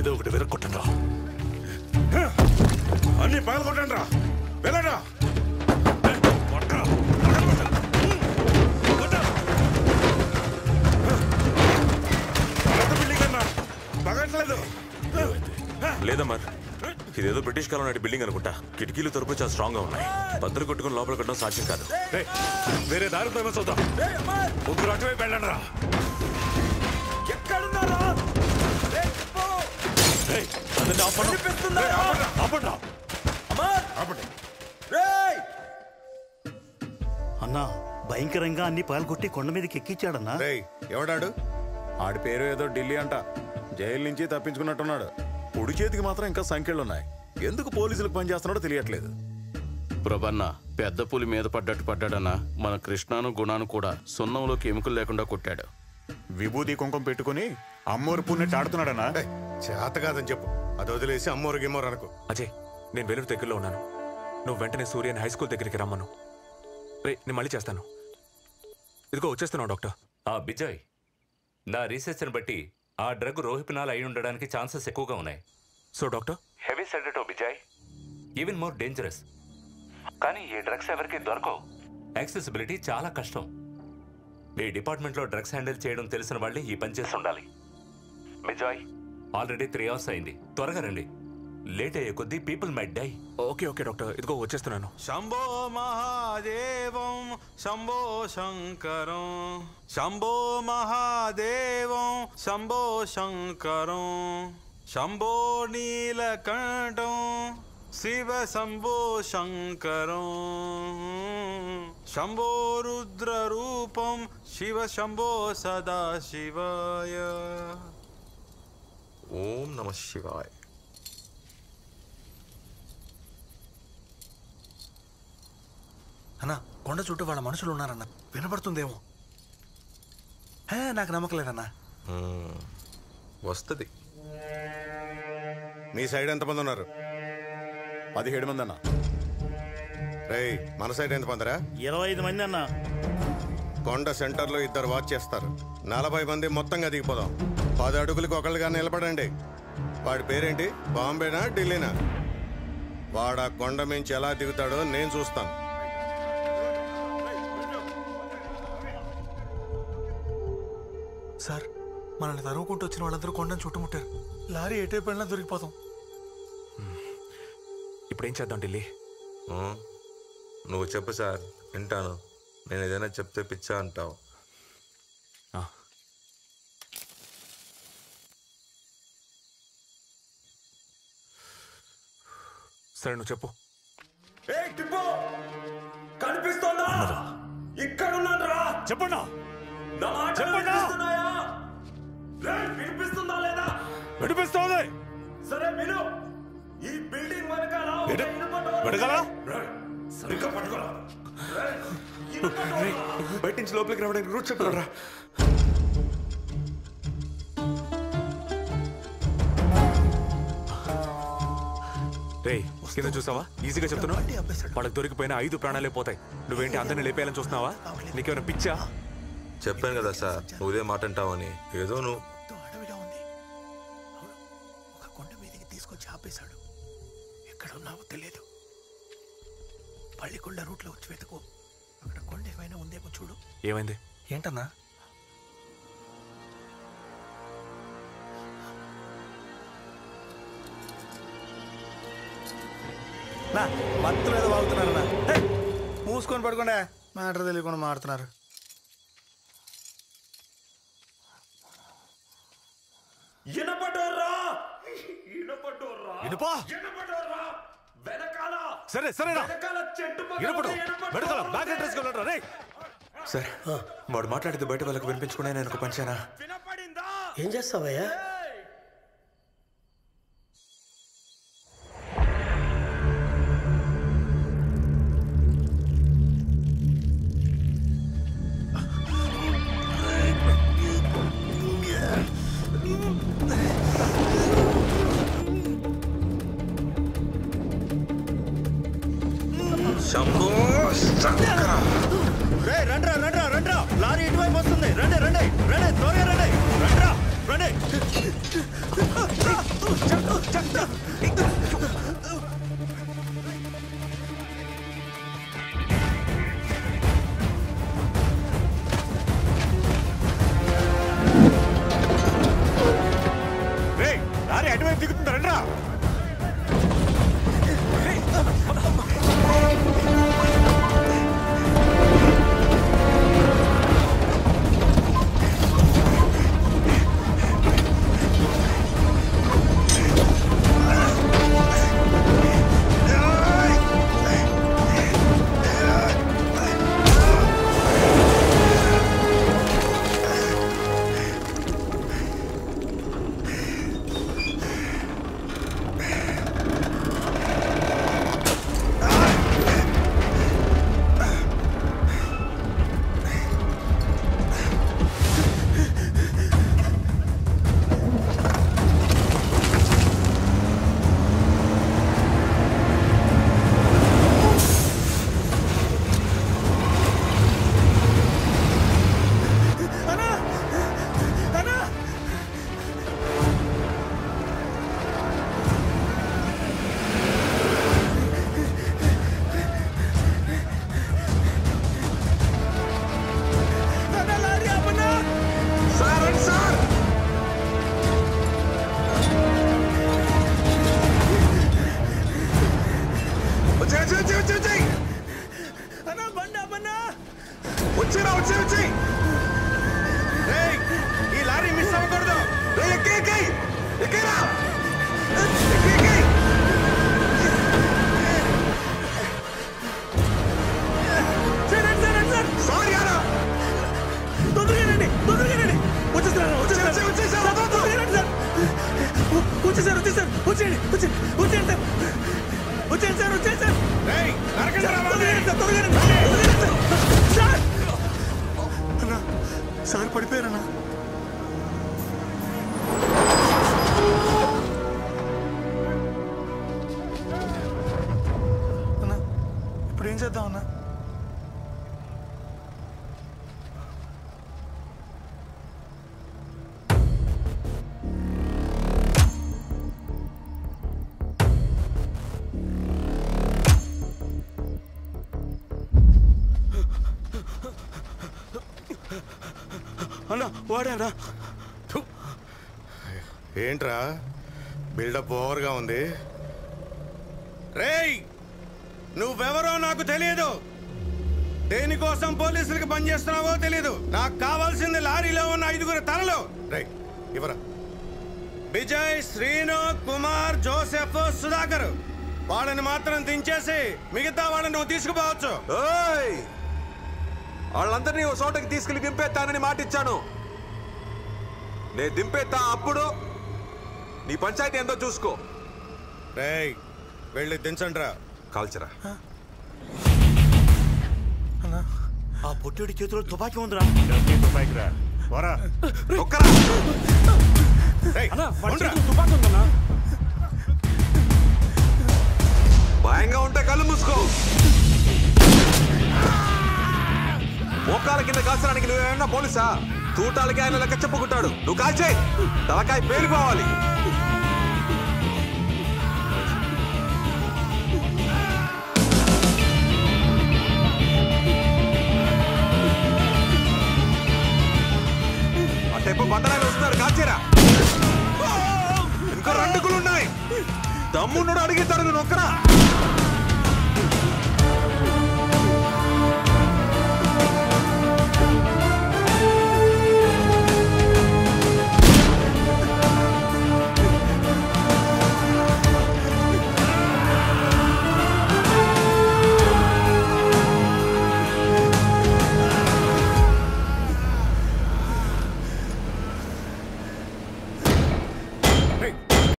ఏదో ఒకటి వెరక్కొట్టండి. అన్ని పగలు కొట్టండి రా, వెళ్ళండి. లేదా మరి ఇదేదో బ్రిటిష్ కాలం నాటి బిల్డింగ్ అనుకుంటా. కిటికీలు తరపు చాలా స్ట్రాంగ్ గా ఉన్నాయి. బద్దలు కొట్టుకుని లోపల కొట్టడం సాధ్యం కాదు. వేరే దారితో ఏమో చూద్దాం. ముగ్గురు అటువైపు వెళ్ళండి రా. అన్నా భయంకరంగా అన్ని పాల్గొట్టి కొండ మీదకి ఎక్కించాడన్నా. ఎవడాడు? ఆడి పేరు ఏదో ఢిల్లీ అంట. జైలు నుంచి తప్పించుకున్నట్టున్నాడు. పొడి చేతికి మాత్రం ఇంకా సంఖ్యలున్నాయి. ఎందుకు పోలీసులకు పనిచేస్తున్నాడో తెలియట్లేదు. ప్రభన్న పెద్ద పులి మీద పడ్డాడన్నా. మన కృష్ణాను గుణాను కూడా సున్నంలోకి ఎముకలు లేకుండా కొట్టాడు. విభూతి కుంకుమ పెట్టుకుని అమ్మోరు పుణ్యట్టు ఆడుతున్నాడన్నా. చేత కాదని చెప్పు. అది వదిలేసి అమ్మోరు గిమ్మోరు అనుకో. అజయ్, నేను వెలుగు దగ్గరలో ఉన్నాను. నువ్వు వెంటనే సూర్యని హై స్కూల్ దగ్గరికి రమ్మను. నేను మళ్ళీ చేస్తాను. ఇదిగో వచ్చేస్తున్నావు డాక్టర్. బిజయ్, నా రీసెర్చ్ని బట్టి ఆ డ్రగ్ రోహిపినాల్ అయి ఉండడానికి ఛాన్సెస్ ఎక్కువగా ఉన్నాయి. So doctor, heavy sedative Bijay, even more dangerous. కానీ ఈ డ్రగ్స్ ఎవరికి దొరకవు. యాక్సెసిబిలిటీ చాలా కష్టం. మీ డిపార్ట్మెంట్లో డ్రగ్స్ హ్యాండిల్ చేయడం తెలిసిన వాళ్ళే ఈ పని చేసి ఉండాలి. బిజయ్, ఆల్రెడీ 3 hours అయింది. త్వరగా రండి. లేట్ అయ్యే కొద్దీ people might die. Okay doctor, ఇదిగో వచ్చేస్తున్నాను. శంభో మహాదేవం శంభో శంకరం, శంభో మహాదేవం శంభో శంకరం, శంభో నీలకంఠం శివ శంభో శంకరం, శంభో రుద్ర రూపం శివ శంభో సదాశివాయ. ఓం నమః శివాయ. అన్నా కొండ చుట్టూ వాళ్ళ మనుషులు ఉన్నారన్న. వినపడుతుందేమో. నాకు నమ్మకం లేదన్నా. వస్తుంది. మీ సైడ్ ఎంతమంది ఉన్నారు? 17 మంది అన్నా. రేయ్, మన సైడ్ ఎంతమందిరా? 25 మంది అన్నా. కొండ సెంటర్లో 2 వాచ్ చేస్తారు. 40 మంది మొత్తంగా దిగిపోదాం. 10 అడుగులకు ఒకళ్ళుగా నిలబడండి. వాడి పేరేంటి? బాంబేనా ఢిల్లీనా? వాడు ఆ కొండ మించి ఎలా దిగుతాడో నేను చూస్తాను. సార్, మనల్ని తరుముకుంటూ వచ్చిన వాళ్ళందరూ కొండను చుట్టుముట్టారు. లారీ ఎటే పడినా దొరికిపోతాం. ఇప్పుడేం చేద్దాం ఢిల్లీ? నువ్వు చెప్పు సార్, వింటాను. నేను ఏదైనా చెప్తే పిచ్చా అంటావు. సరే, నువ్వు చెప్పు. కనిపిస్తుందా? ఇక్కడ ఉన్నారా? చెప్పండి. వినిపిస్తుందా లేదా? వినిపిస్తుంది. సరే విను. ఈ బిల్డింగ్ వెనకాల బయట నుంచి లోపలికి రావడానికి రూట్ చెప్పరా? రేయ్, కింద చూసావా? ఈజీగా చెప్తున్నావు. వాళ్ళకి దొరికిపోయిన 5 ప్రాణాలే పోతాయి. నువ్వేంటి అందరిని లేపేయాలని చూస్తున్నావా? నీకేమైనా పిచ్చా? చెప్పాను కదా సార్, నువ్వు ఇదే మాట అంటావని. ఏదో నువ్వు అడవిలో ఉంది. ఒక కొండ మీదకి తీసుకొచ్చి ఆపేశాడు. ఎక్కడ ఉన్నావో తెలియదు. పల్లికొండ రూట్లో వచ్చి వెతుకు. అక్కడ కొండ ఏమైనా ఉందేమో చూడు. ఏమైంది? ఏంటన్నా? మత్తులు ఏదో వాగుతున్నారన్నా. మూసుకొని పడుకోండి. మ్యాటర్ తెలియకుండా మాడుతున్నారు. సరే సరేనా? సార్, వాడు మాట్లాడితే బయట వాళ్ళకి వినిపించకుండా నేను ఒక పంచానా? ఏం చేస్తావయ్యా? రండ్రా లారీ ఇటువైపు వస్తుంది. రండి రండి రండి, త్వరగా రండి. రండ్రా రండి. రేయ్, లారీ అటువైపు దిగుతుంది రండ్రా. ఈ లారీ మిస్ అవ్వకూడదు. సార్ పడిపోయారన్నా. అన్నా ఇప్పుడు ఏం చేద్దాం అన్నా? అన్నా వాడారా? ఏంట్రా బిల్డప్ ఓవర్గా ఉంది? రేయ్, నువ్వెవరో నాకు తెలియదు. దేనికోసం పోలీసులకి పనిచేస్తున్నావో తెలీదు. నాకు కావాల్సింది లారీలో ఉన్న 5 తలలు. రేయ్ ఇవరా. విజయ్, శ్రీను, కుమార్, జోసెఫ్, సుధాకర్. వాళ్ళని మాత్రం దించేసి మిగతా వాళ్ళని నువ్వు తీసుకుపోవచ్చు. వాళ్ళందరినీ ఓ చోటకి తీసుకెళ్లి దింపేస్తానని మాటిచ్చాను. నేను దింపేస్తా, అప్పుడు నీ పంచాయతీ ఎంతో చూసుకో. రేయ్ వెళ్ళి దించండిరా. కాల్చరా. ఆ పొట్టేడి చేతిలో తుపాకీ ఉందిరా. తుపాకీ రా వరా. తుపాకీ ఉందన్నా. భయంగా ఉంటే కళ్ళు మూసుకో. మోకాల కింద కాల్చడానికి నువ్వేమన్నా పోలీసా? తూటాలకి ఆయన లెక్క చెప్పుకుంటాడు. నువ్వు కాల్చే, తలకాయ పేలిపోవాలి. అంటే బండరాలు వస్తున్నారు, కాల్చేరా. ఇంకో 2 ఉన్నాయి. దమ్మున్నాడు అడిగి తడుగు నొక్కరా.